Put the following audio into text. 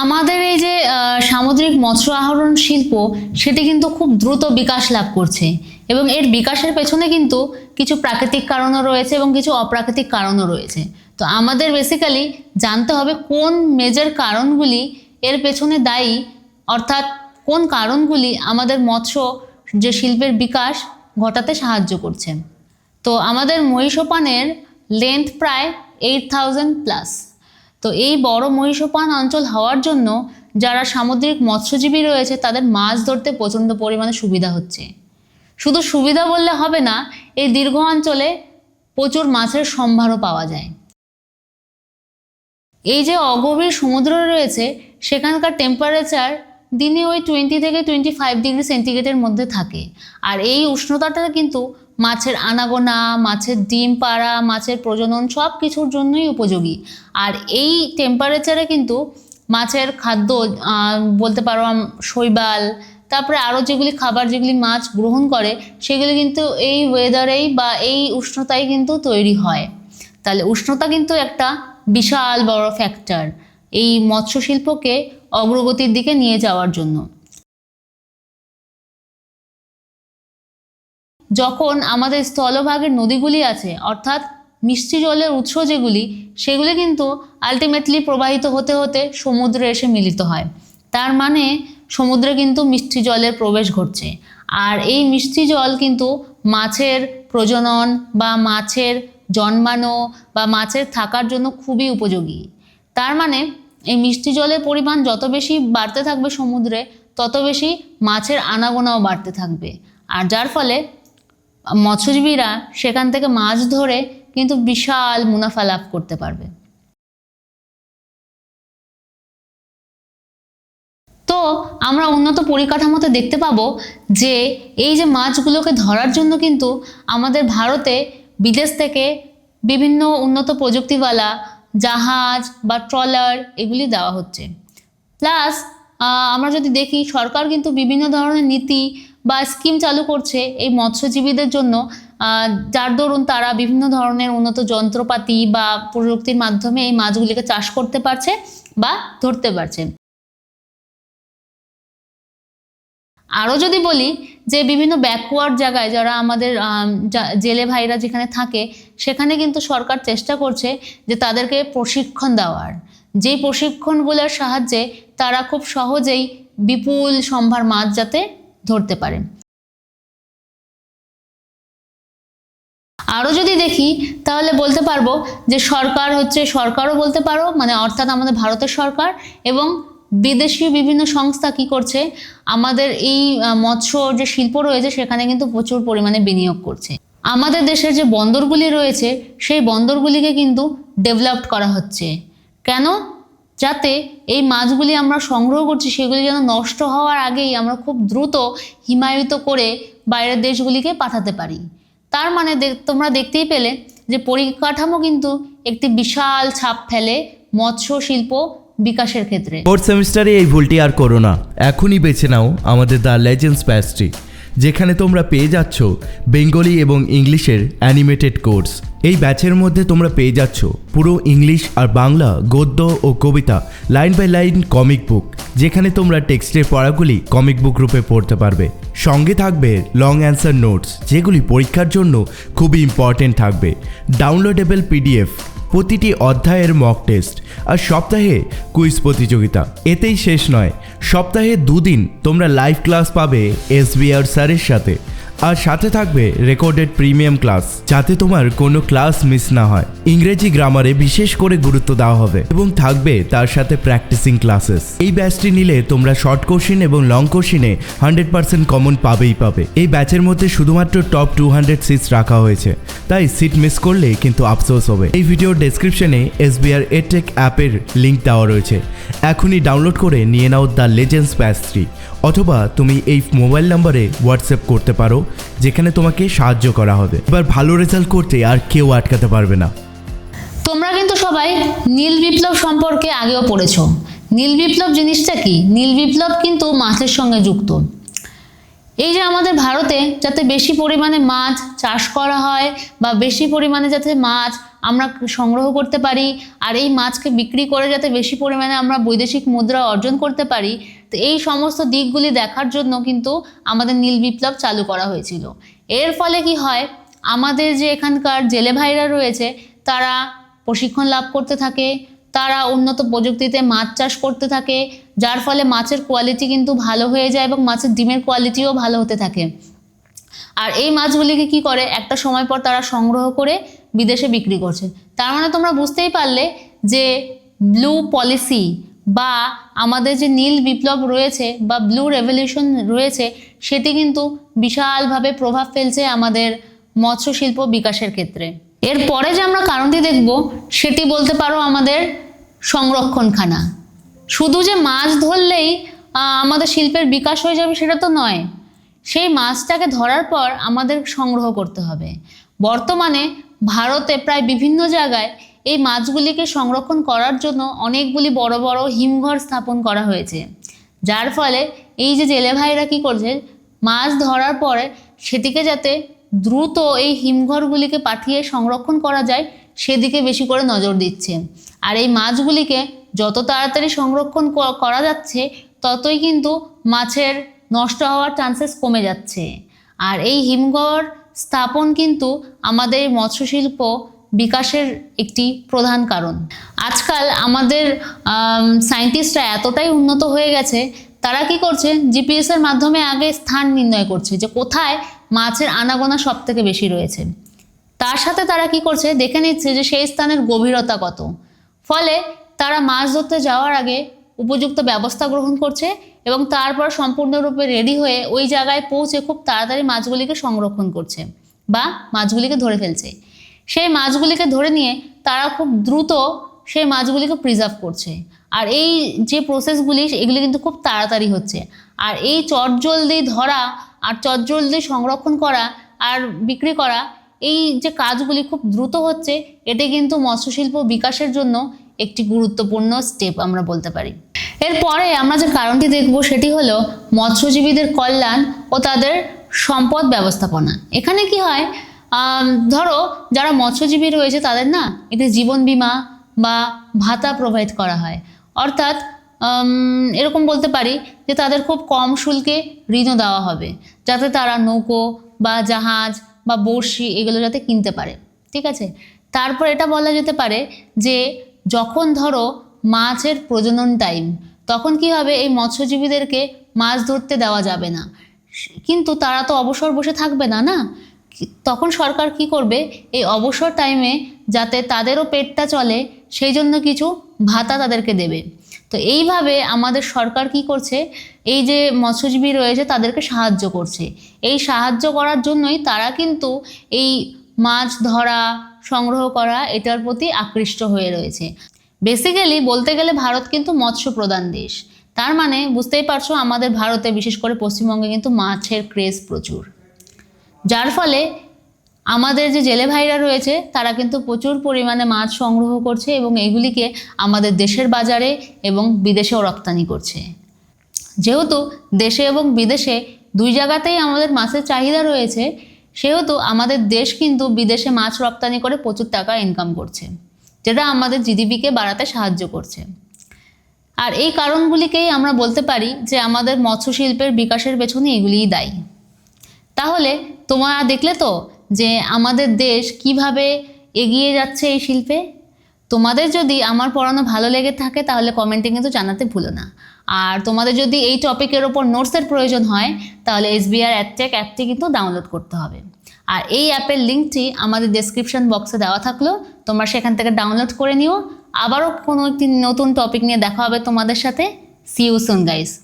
আমাদের এই যে সামুদ্রিক মৎস্য আহরণ শিল্প সেটি কিন্তু খুব দ্রুত বিকাশ লাভ করছে এবং এর বিকাশের পেছনে কিন্তু কিছু প্রাকৃতিক কারণও রয়েছে এবং কিছু অপ্রাকৃতিক কারণও রয়েছে। তো আমাদের বেসিক্যালি জানতে হবে কোন মেজর কারণগুলি এর পেছনে দায়ী, অর্থাৎ কোন কারণগুলি আমাদের মৎস্য যে শিল্পের বিকাশ ঘটাতে সাহায্য করছে। তো আমাদের মহীসোপানের লেন্থ প্রায় 8000+। তো এই বড় মহীসোপান অঞ্চল হওয়ার জন্য যারা সামুদ্রিক মৎস্যজীবী রয়েছে তাদের মাছ ধরতে প্রচণ্ড পরিমাণে সুবিধা হচ্ছে। শুধু সুবিধা বললে হবে না, এই দীর্ঘ অঞ্চলে প্রচুর মাছের সম্ভারও পাওয়া যায়। এই যে অগভীর সমুদ্র রয়েছে সেখানকার টেম্পারেচার দিনে ওই 20 থেকে 25 ডিগ্রি সেন্টিগ্রেডের মধ্যে থাকে। আর এই উষ্ণতাটা কিন্তু মাছের আনাগোনা, মাছের ডিম পাড়া, মাছের প্রজনন সব কিছুর জন্যই উপযোগী। আর এই টেম্পারেচারে কিন্তু মাছের খাদ্য বলতে পারো শৈবাল, তারপরে আরও যেগুলি খাবার যেগুলি মাছ গ্রহণ করে সেগুলি কিন্তু এই ওয়েদারেই বা এই উষ্ণতায় কিন্তু তৈরি হয়। তাহলে উষ্ণতা কিন্তু একটা বিশাল বড় ফ্যাক্টর এই মৎস্য শিল্পকে অগ্রগতির দিকে নিয়ে যাওয়ার জন্য। যখন আমাদের স্থলভাগের নদীগুলি আছে, অর্থাৎ মিষ্টি জলের উৎস যেগুলি, সেগুলি কিন্তু আলটিমেটলি প্রবাহিত হতে হতে সমুদ্রে এসে মিলিত হয়। তার মানে সমুদ্রে কিন্তু মিষ্টি জলের প্রবেশ ঘটছে। আর এই মিষ্টি জল কিন্তু মাছের প্রজনন বা মাছের জন্মানো বা মাছের থাকার জন্য খুবই উপযোগী। তার মানে এই মিষ্টি জলের পরিমাণ যত বেশি বাড়তে থাকবে সমুদ্রে, তত বেশি মাছের আনাগোনাও বাড়তে থাকবে। আর যার ফলে মৎস্যজীবীরা সেখান থেকে মাছ ধরে কিন্তু বিশাল মুনাফা লাভ করতে পারবে। তো আমরা উন্নত পরিকাঠামোতে দেখতে পাবো যে এই যে মাছগুলোকে ধরার জন্য কিন্তু আমাদের ভারতে বিদেশ থেকে বিভিন্ন উন্নত প্রযুক্তিওয়ালা জাহাজ বা ট্রলার এগুলি দেওয়া হচ্ছে। প্লাস আমরা যদি দেখি সরকার কিন্তু বিভিন্ন ধরনের নীতি বা স্কিম চালু করছে এই মৎস্যজীবীদের জন্য, যার দরুন তারা বিভিন্ন ধরনের উন্নত যন্ত্রপাতি বা প্রযুক্তির মাধ্যমে এই মাছগুলিকে চাষ করতে পারছে বা ধরতে পারছে। আরও যদি বলি যে বিভিন্ন ব্যাকওয়ার্ড জায়গায় যারা আমাদের জেলে ভাইরা যেখানে থাকে সেখানে কিন্তু সরকার চেষ্টা করছে যে তাদেরকে প্রশিক্ষণ দেওয়ার, যেই প্রশিক্ষণগুলোর সাহায্যে তারা খুব সহজেই বিপুল সম্ভার মাছ যাতে ধরতে পারে। আরও যদি দেখি তাহলে বলতে পারবো যে সরকারও বলতে পারো, মানে অর্থাৎ আমাদের ভারতের সরকার এবং বিদেশি বিভিন্ন সংস্থা কি করছে, আমাদের এই মৎস্য যে শিল্প রয়েছে সেখানে কিন্তু প্রচুর পরিমাণে বিনিয়োগ করছে। আমাদের দেশের যে বন্দরগুলি রয়েছে সেই বন্দরগুলিকে কিন্তু ডেভেলপড করা হচ্ছে। কেন? যাতে এই মাছগুলি আমরা সংগ্রহ করছি সেগুলি যেন নষ্ট হওয়ার আগেই আমরা খুব দ্রুত হিমায়িত করে বাইরের দেশগুলিকে পাঠাতে পারি। তার মানে তোমরা দেখতেই পেলে যে পরিকাঠামো কিন্তু একটি বিশাল ছাপ ফেলে মৎস্য শিল্প বিকাশের ক্ষেত্রে। ফোর্থ সেমিস্টারে এই ভুলটি আর করো না। এখনই বেছে নাও আমাদের দ্য লেজেন্ডস ব্যাচটি, যেখানে তোমরা পেয়ে যাচ্ছ বেঙ্গলি এবং ইংলিশের অ্যানিমেটেড কোর্স। এই ব্যাচের মধ্যে তোমরা পেয়ে যাচ্ছ পুরো ইংলিশ আর বাংলা গদ্য ও কবিতা line by line comic book, যেখানে তোমরা টেক্সটের পড়াগুলি কমিক বুক রূপে পড়তে পারবে। সঙ্গে থাকবে লং অ্যান্সার নোটস, যেগুলি পরীক্ষার জন্য খুবই ইম্পর্টেন্ট থাকবে। ডাউনলোডেবল পিডিএফ, প্রতিটি অধ্যায়ের মক টেস্ট আর সপ্তাহে কুইজ প্রতিযোগিতা। এতেই শেষ নয়, সপ্তাহে 2 দিন তোমরা লাইভ ক্লাস পাবে SBR স্যারের সাথে, আর সাথে থাকবে রেকর্ডেড প্রিমিয়াম ক্লাস, যাতে তোমার কোনো ক্লাস মিস না হয়। ইংরেজি গ্রামারে বিশেষ করে গুরুত্ব দেওয়া হবে এবং থাকবে তার সাথে প্র্যাকটিসিং ক্লাসেস। এই ব্যাচটি নিলে তোমরা শর্ট কোশ্চিন এবং লং কোশ্চিনে 100% কমন পাবেই পাবে। এই ব্যাচের মধ্যে শুধুমাত্র টপ 200 সিটস রাখা হয়েছে, তাই সিট মিস করলে কিন্তু আফসোস হবে। এই ভিডিওর ডেসক্রিপশনে SBR EdTech অ্যাপের লিঙ্ক দেওয়া রয়েছে, এখনই ডাউনলোড করে নিয়ে নাও দ্য লেজেন্ডস ব্যাচ 3, অথবা তুমি এই মোবাইল নাম্বারে হোয়াটসঅ্যাপ করতে পারো, যেখানে তোমাকে সাহায্য করা হবে। এবার ভালো রেজাল্ট করতে আর কেউ আটকাতে পারবে না। তোমরা কিন্তু সবাই নীল বিপ্লব সম্পর্কে আগেও পড়েছো। নীল বিপ্লব জিনিসটা কি? নীল বিপ্লব কিন্তু মাছের সঙ্গে যুক্ত। এই যে আমাদের ভারতে যাতে বেশি পরিমাণে মাছ চাষ করা হয় বা বেশি পরিমাণে যাতে মাছ আমরা সংগ্রহ করতে পারি, আর এই মাছকে বিক্রি করে যাতে বেশি পরিমাণে আমরা বৈদেশিক মুদ্রা অর্জন করতে পারি। তো এই সমস্ত দিকগুলি দেখার জন্য কিন্তু আমাদের নীল বিপ্লব চালু করা হয়েছিল। এর ফলে কি হয়, আমাদের যে এখানকার জেলে ভাইরা রয়েছে তারা প্রশিক্ষণ লাভ করতে থাকে, তারা উন্নত প্রযুক্তিতে মাছ চাষ করতে থাকে, যার ফলে মাছের কোয়ালিটি কিন্তু ভালো হয়ে যায় এবং মাছের ডিমের কোয়ালিটিও ভালো হতে থাকে। আর এই মাছগুলিকে কি করে, একটা সময় পর তারা সংগ্রহ করে বিদেশে বিক্রি করছে। তার মানে তোমরা বুঝতেই পারলে যে ব্লু পলিসি বা আমাদের যে নীল বিপ্লব রয়েছে বা ব্লু রেভলিউশন রয়েছে, সেটি কিন্তু বিশালভাবে প্রভাব ফেলছে আমাদের মৎস্য শিল্প বিকাশের ক্ষেত্রে। এরপরে যে আমরা কারণটি দেখব সেটি বলতে পারো আমাদের সংরক্ষণখানা। শুধু যে মাছ ধরলেই আমাদের শিল্পের বিকাশ হয়ে যাবে সেটা তো নয়, সেই মাছটাকে ধরার পর আমাদের সংগ্রহ করতে হবে। বর্তমানে ভারতে প্রায় বিভিন্ন জায়গায় এই মাছগুলিকে সংরক্ষণ করার জন্য অনেকগুলি বড় বড় হিমঘর স্থাপন করা হয়েছে, যার ফলে এই যে জেলে ভাইরা কী করছে, মাছ ধরার পরে সেটিকে যাতে দ্রুত এই হিমঘরগুলিকে পাঠিয়ে সংরক্ষণ করা যায় সেদিকে বেশি করে নজর দিচ্ছে। আর এই মাছগুলিকে যত তাড়াতাড়ি সংরক্ষণ করা যাচ্ছে ততই কিন্তু মাছের নষ্ট হওয়ার চান্সেস কমে যাচ্ছে। আর এই হিমঘর স্থাপন কিন্তু আমাদের মৎস্য শিল্প বিকাশের একটি প্রধান কারণ। আজকাল আমাদের সায়েন্টিস্টরা এতটাই উন্নত হয়ে গেছে, তারা কি করছে, জিপিএসের মাধ্যমে আগে স্থান নির্ণয় করছে যে কোথায় মাছের আনাগোনা সব থেকে বেশি রয়েছে। তার সাথে তারা কি করছে, দেখে নিচ্ছে যে সেই স্থানের গভীরতা কত। ফলে তারা মাছ ধরতে যাওয়ার আগে উপযুক্ত ব্যবস্থা গ্রহণ করছে এবং তারপর সম্পূর্ণরূপে রেডি হয়ে ওই জায়গায় পৌঁছে খুব তাড়াতাড়ি মাছগুলিকে সংরক্ষণ করছে বা মাছগুলিকে ধরে ফেলছে। সেই মাছগুলিকে ধরে নিয়ে তারা খুব দ্রুত সেই মাছগুলিকে প্রিজার্ভ করছে। আর এই যে প্রসেসগুলি এগুলি কিন্তু খুব তাড়াতাড়ি হচ্ছে। আর এই চটজলদি ধরা আর চটজলদি সংরক্ষণ করা আর বিক্রি করা, এই যে কাজগুলি খুব দ্রুত হচ্ছে, এটি কিন্তু মৎস্যশিল্প বিকাশের জন্য একটি গুরুত্বপূর্ণ স্টেপ আমরা বলতে পারি। এরপরে আমরা যে কারণটি দেখব সেটি হলো মৎস্যজীবীদের কল্যাণ ও তাদের সম্পদ ব্যবস্থাপনা। এখানে কি হয়, ধরো যারা মৎস্যজীবী রয়েছে তাদের না এতে জীবন বীমা বা ভাতা প্রোভাইড করা হয়। অর্থাৎ এরকম বলতে পারি যে তাদের খুব কম শুল্কে ঋণও দেওয়া হবে, যাতে তারা নৌকো বা জাহাজ বা বড়শি এগুলো যাতে কিনতে পারে। ঠিক আছে, তারপর এটা বলা যেতে পারে যে যখন ধরো মাছের প্রজনন টাইম, তখন কি হবে, এই মৎস্যজীবীদেরকে মাছ ধরতে দেওয়া যাবে না, কিন্তু তারা তো অবসর বসে থাকবে না, না? তখন সরকার কি করবে, এই অবসর টাইমে যাতে তাদেরও পেটটা চলে সেই জন্য কিছু ভাতা তাদেরকে দেবে। তো এইভাবে আমাদের সরকার কি করছে, এই যে মৎস্যজীবী রয়েছে তাদেরকে সাহায্য করছে। এই সাহায্য করার জন্যই তারা কিন্তু এই মাছ ধরা সংগ্রহ করা এটার প্রতি আকৃষ্ট হয়ে রয়েছে। বেসিক্যালি বলতে গেলে ভারত কিন্তু মৎস্য প্রধান দেশ। তার মানে বুঝতেই পারছো আমাদের ভারতে, বিশেষ করে পশ্চিমবঙ্গে কিন্তু মাছের ক্রেজ প্রচুর, যার ফলে আমাদের যে জেলে ভাইরা রয়েছে তারা কিন্তু প্রচুর পরিমাণে মাছ সংগ্রহ করছে এবং এগুলিকে আমাদের দেশের বাজারে এবং বিদেশেও রপ্তানি করছে। যেহেতু দেশে এবং বিদেশে দুই জায়গাতেই আমাদের মাছের চাহিদা রয়েছে, সেহেতু আমাদের দেশ কিন্তু বিদেশে মাছ রপ্তানি করে প্রচুর টাকা ইনকাম করছে, যেটা আমাদের জিডিপিকে বাড়াতে সাহায্য করছে। আর এই কারণগুলিকেই আমরা বলতে পারি যে আমাদের মৎস্য শিল্পের বিকাশের পেছনে এগুলিই দায়ী। তাহলে তোমরা দেখলে তো যে আমাদের দেশ কিভাবে এগিয়ে যাচ্ছে এই শিল্পে। তোমাদের যদি আমার পড়ানো ভালো লেগে থাকে তাহলে কমেন্টে কিন্তু জানাতে ভুলো না। আর তোমাদের যদি এই টপিকের ওপর নোটসের প্রয়োজন হয় তাহলে SBR EdTech অ্যাপটি কিন্তু ডাউনলোড করতে হবে। আর এই অ্যাপের লিঙ্কটি আমাদের ডেসক্রিপশন বক্সে দেওয়া থাকলো, তোমরা সেখান থেকে ডাউনলোড করে নিও। আবারও কোনো একটি নতুন টপিক নিয়ে দেখা হবে তোমাদের সাথে। See you soon guys.